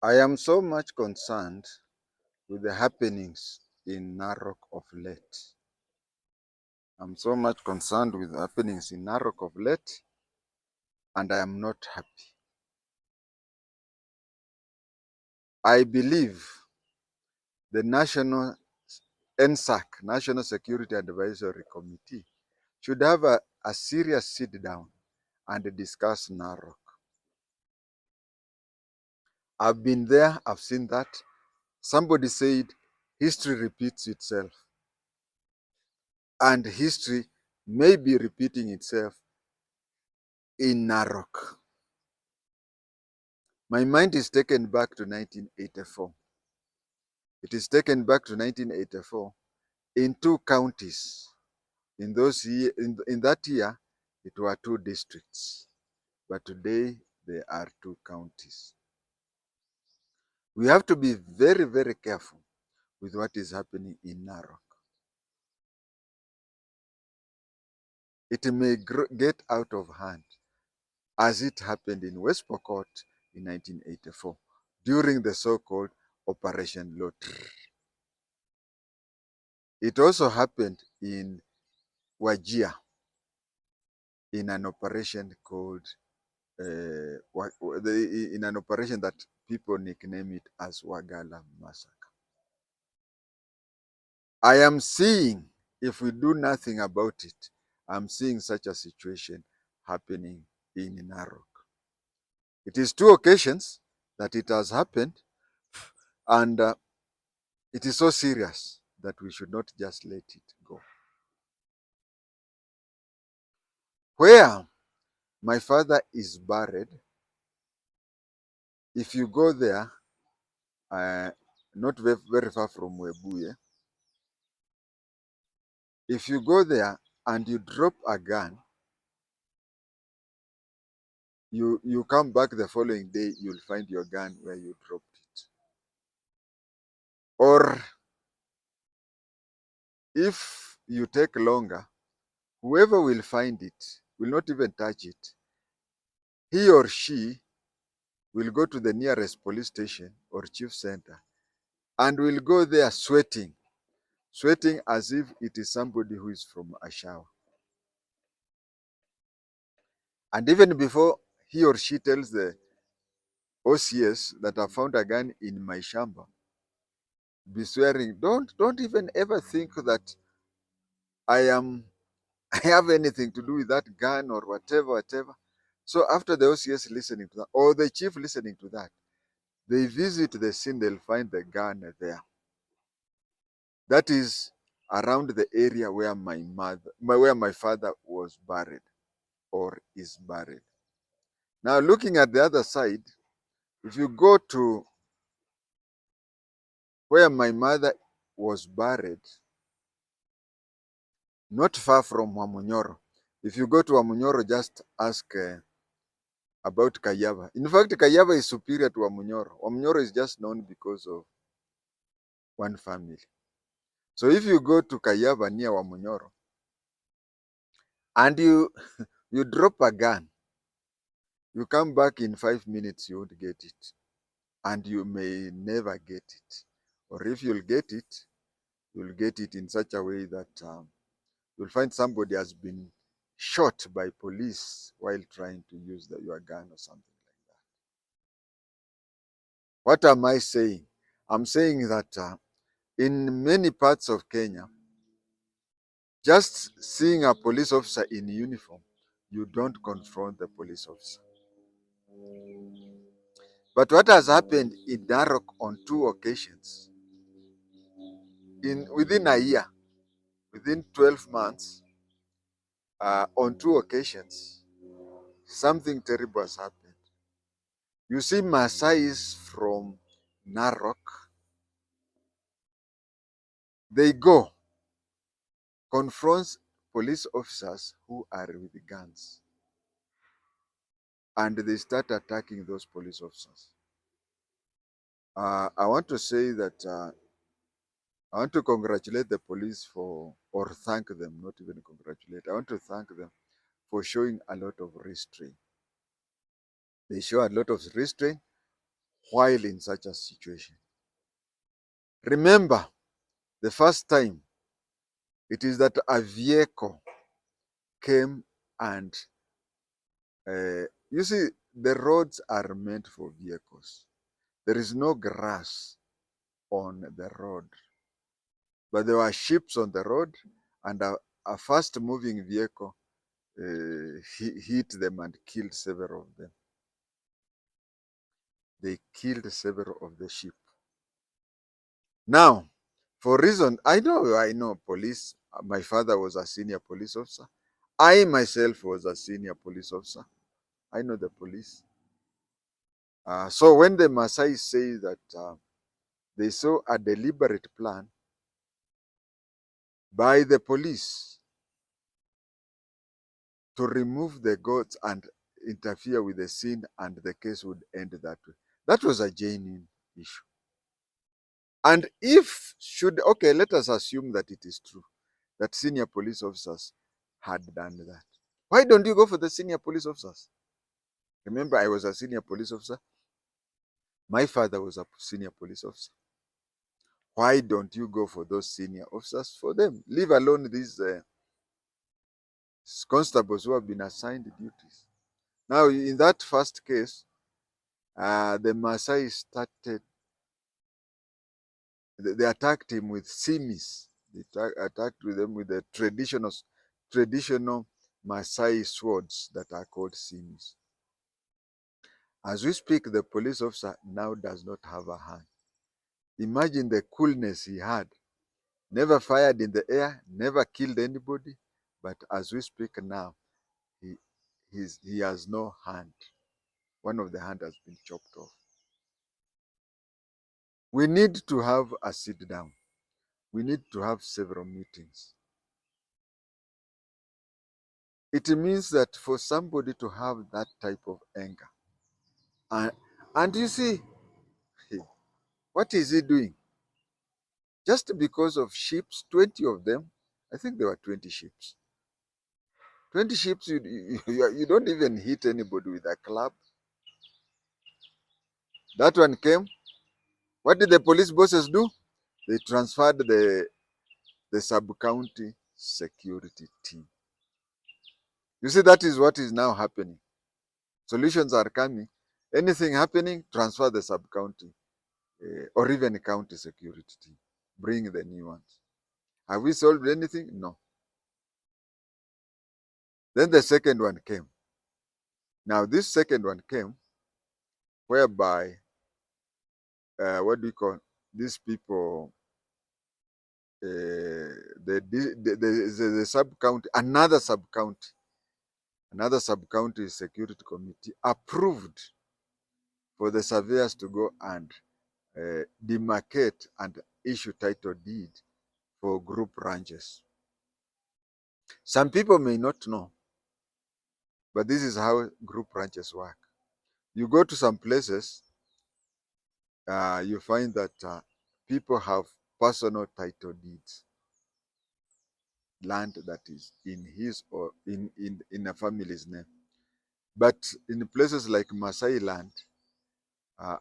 I am so much concerned with the happenings in Narok of late. I'm so much concerned with the happenings in Narok of late, and I am not happy. I believe the National NSAC, National Security Advisory Committee, should have a serious sit down and discuss Narok. I've been there, I've seen that. Somebody said history repeats itself, and history may be repeating itself in Narok. My mind is taken back to 1984. It is taken back to 1984 in two counties. In that year, it were two districts, but today there are two counties. We have to be very, very careful with what is happening in Narok. It may get out of hand, as it happened in West Pokot in 1984 during the so-called Operation LOTIRIR. It also happened in Wajir in an operation called in an operation that people nickname it as Waghala Massacre. I am seeing, if we do nothing about it, I'm seeing such a situation happening in Narok. It is two occasions that it has happened, and it is so serious that we should not just let it go. Where my father is buried, if you go there, not very far from Webuye, if you go there and you drop a gun, you come back the following day, you'll find your gun where you dropped it. Or if you take longer, whoever will find it will not even touch it. He or she will go to the nearest police station or chief center and will go there sweating as if it is somebody who is from a shower. And even before he or she tells the OCS that I found a gun in my shamba, be swearing, don't even ever think that I have anything to do with that gun or whatever. So after the OCS listening to that, or the chief listening to that, they visit the scene, they'll find the gun there. That is around the area where where my father was buried or is buried. Now looking at the other side, if you go to where my mother was buried, not far from Wamunyoro. If you go to Wamunyoro, just ask about Kayava. In fact, Kayava is superior to Wamunyoro. Wamunyoro is just known because of one family. So if you go to Kayava near Wamunyoro and you you drop a gun, you come back in 5 minutes, you won't get it. And you may never get it. Or if you'll get it in such a way that you'll find somebody has been shot by police while trying to use your gun or something like that. What am I saying? I'm saying that in many parts of Kenya, just seeing a police officer in uniform, you don't confront the police officer. But what has happened in Narok on two occasions, within a year, within 12 months, on two occasions, something terrible has happened. You see Maasais from Narok, they go, confront police officers who are with guns, and they start attacking those police officers. I want to say that I want to congratulate the police or thank them, not even congratulate. I want to thank them for showing a lot of restraint. They show a lot of restraint while in such a situation. Remember, the first time it is that a vehicle came and you see, the roads are meant for vehicles. There is no grass on the road, but there were ships on the road, and a fast moving vehicle hit them and killed several of them. They killed several of the sheep. Now, for reason, I know police. My father was a senior police officer. I myself was a senior police officer. I know the police. So when the Maasai say that they saw a deliberate plan by the police to remove the goats and interfere with the scene and the case would end that way, that was a genuine issue. And if okay, let us assume that it is true, that senior police officers had done that. Why don't you go for the senior police officers? Remember, I was a senior police officer. My father was a senior police officer. Why don't you go for those senior officers for them? Leave alone these constables who have been assigned duties. Now, in that first case, the Maasai started, they attacked him with simis. They attacked with them with the traditional Maasai swords that are called simis. As we speak, the police officer now does not have a hand. Imagine the coolness he had. Never fired in the air, never killed anybody, but as we speak now, he has no hand. One of the hand has been chopped off. We need to have a sit down. We need to have several meetings. It means that for somebody to have that type of anger, and you see, what is he doing? Just because of sheep, 20 of them, I think there were 20 sheep. 20 sheep, you don't even hit anybody with a club. That one came. What did the police bosses do? They transferred the sub-county security team. You see, that is what is now happening. Solutions are coming. Anything happening, transfer the sub-county or even county security team. Bring the new ones. Have we solved anything? No. Then the second one came. Now, this second one came whereby, what do you call these people? The sub-county, another sub-county security committee approved for the surveyors to go and demarcate and issue title deed for group ranches. Some people may not know, but this is how group ranches work. You go to some places, you find that people have personal title deeds, land that is in his or in a family's name. But in places like Maasai land,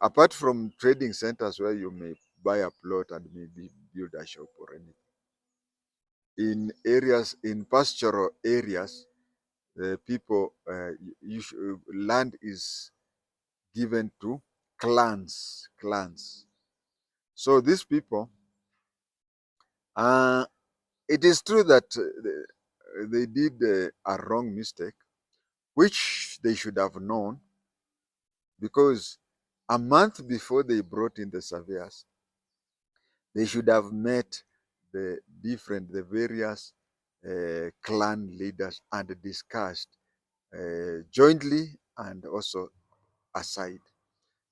apart from trading centers where you may buy a plot and maybe build a shop or anything, in areas, in pastoral areas, people, land is given to clans. So these people, it is true that they did a wrong mistake, which they should have known, because a month before they brought in the surveyors, they should have met the various clan leaders and discussed jointly and also aside.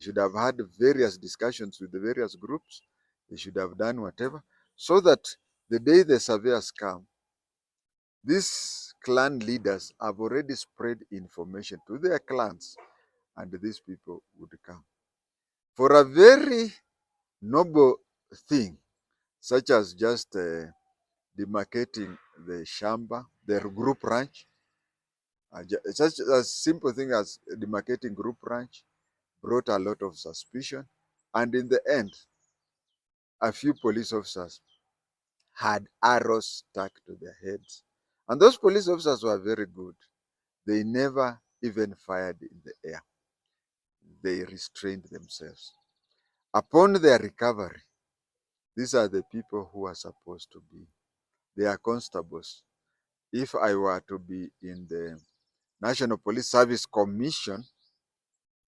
They should have had various discussions with the various groups. They should have done whatever, so that the day the surveyors come, these clan leaders have already spread information to their clans, and these people would come. For a very noble thing, such as just demarcating the shamba, the group ranch, such a simple thing as demarcating group ranch, brought a lot of suspicion. And in the end, a few police officers had arrows stuck to their heads. And those police officers were very good. They never even fired in the air. They restrained themselves. Upon their recovery, these are the people who are supposed to be. They are constables. If I were to be in the National Police Service Commission,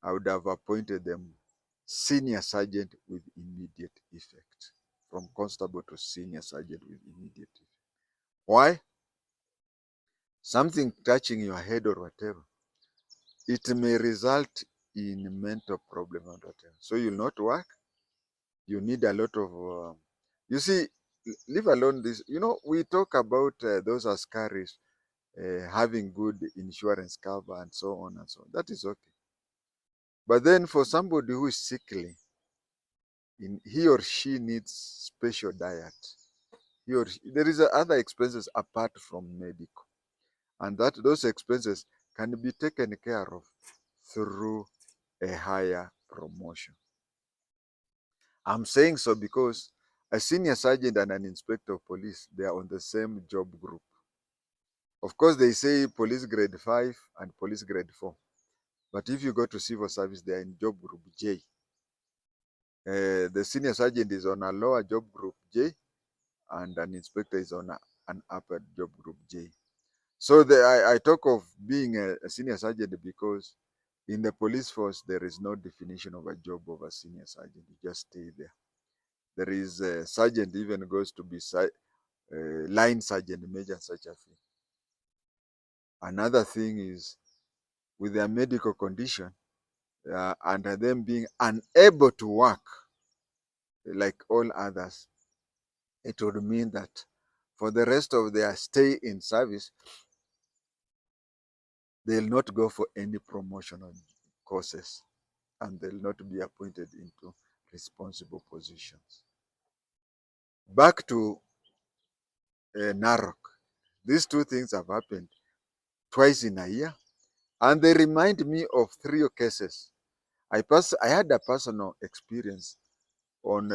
I would have appointed them senior sergeant with immediate effect. From constable to senior sergeant with immediate effect. Why? Something touching your head or whatever, it may result in mental problem and whatever. So you'll not work. You need a lot of, you see, leave alone this. You know, we talk about those askaris having good insurance cover and so on and so on. That is okay. But then for somebody who is sickly, he or she needs special diet. There is other expenses apart from medical, and that those expenses can be taken care of through a higher promotion. I'm saying so because a senior sergeant and an inspector of police, they are on the same job group. Of course, they say police grade 5 and police grade 4. But if you go to civil service, they are in job group J. The senior sergeant is on a lower job group J, and an inspector is on an upper job group J. So I talk of being a senior sergeant because in the police force, there is no definition of a job of a senior sergeant. You just stay there. There is a sergeant even goes to be line sergeant, major, such a thing. Another thing is with their medical condition and them being unable to work like all others, it would mean that for the rest of their stay in service, they'll not go for any promotional courses and they'll not be appointed into responsible positions. Back to Narok. These two things have happened twice in a year, and they remind me of 3 cases. I had a personal experience on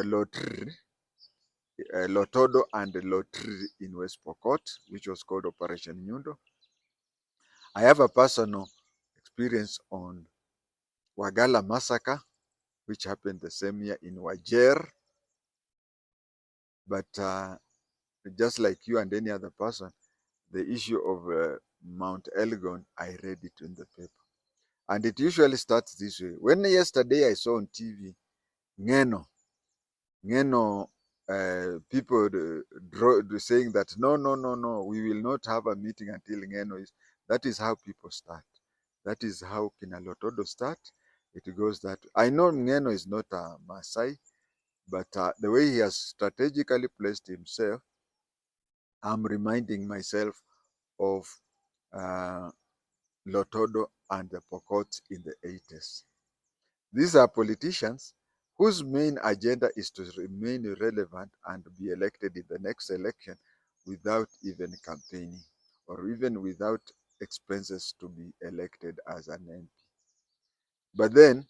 Lotodo and LOTIRIR in West Pokot, which was called Operation Nyundo. I have a personal experience on Waghala massacre, which happened the same year in Wajer. But just like you and any other person, the issue of Mount Elgon, I read it in the paper. And it usually starts this way. When yesterday I saw on TV, Ngeno, people saying that no, we will not have a meeting until Ngeno is. That is how people start. That is how Kinalotodo start. It goes that I know Ngeno is not a Maasai, but the way he has strategically placed himself, I'm reminding myself of Lotodo and the Pokots in the 80s. These are politicians whose main agenda is to remain relevant and be elected in the next election without even campaigning or even without expenses to be elected as an MP. But then,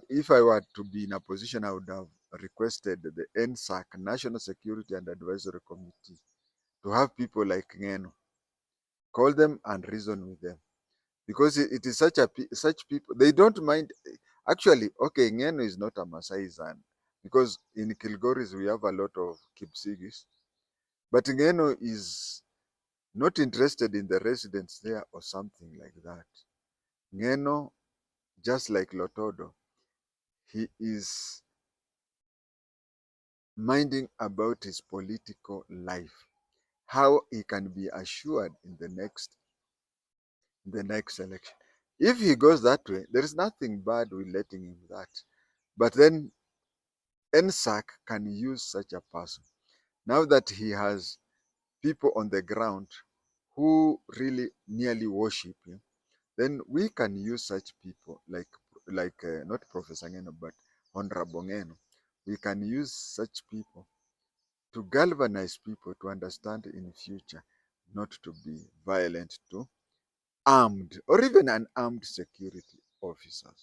if I were to be in a position, I would have requested the NSAC, National Security and Advisory Committee, to have people like Ngeno, call them and reason with them. Because it is such people, they don't mind. Actually, okay, Ngeno is not a Maasai Zan, because in Kilgoris we have a lot of Kipsigis, but Ngeno is not interested in the residents there or something like that. Ngeno, just like Lotodo, he is minding about his political life, how he can be assured in the next election. If he goes that way, there is nothing bad with letting him that. But then NSAC can use such a person. Now that he has people on the ground who really nearly worship him, then we can use such people like not Professor Ngeno, but Honorable Ngeno. We can use such people to galvanize people to understand in future not to be violent to armed or even unarmed security officers.